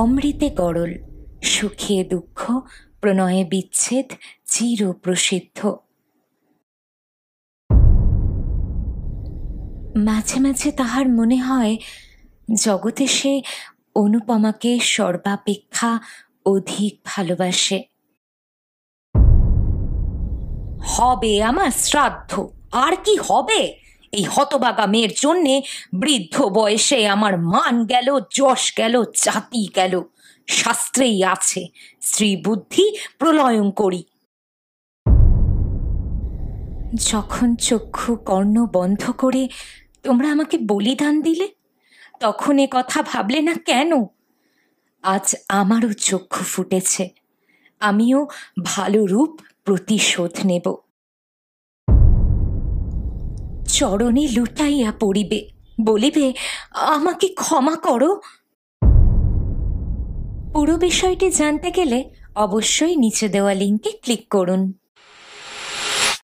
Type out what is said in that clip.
অমৃতে গরল, সুখে দুঃখ, প্রণয়ে বিচ্ছেদ, চির প্রসিদ্ধ। মাঝে মাঝে তাহার মনে হয় জগতে সে অনুপমাকে সর্বাপেক্ষা অধিক ভালোবাসে। হবে আমার শ্রাদ্ধ, আর কি হবে? এই হতবাগা মেয়ের জন্যে বৃদ্ধ বয়সে আমার মান গেল, যশ গেল, জাতি গেল। শাস্ত্রেই আছে, স্ত্রী বুদ্ধি প্রলয়ঙ্করী। যখন চক্ষু কর্ণ বন্ধ করে তোমরা আমাকে বলিদান দিলে, তখন এ কথা ভাবলে না কেন? আজ আমারও চক্ষু ফুটেছে, আমিও ভালো রূপ প্রতিশোধ নেব। চরণে লুটাইয়া পড়িবে, বলিবে আমাকে ক্ষমা করো। পুরো বিষয়টি জানতে গেলে অবশ্যই নিচে দেওয়া লিঙ্কে ক্লিক করুন।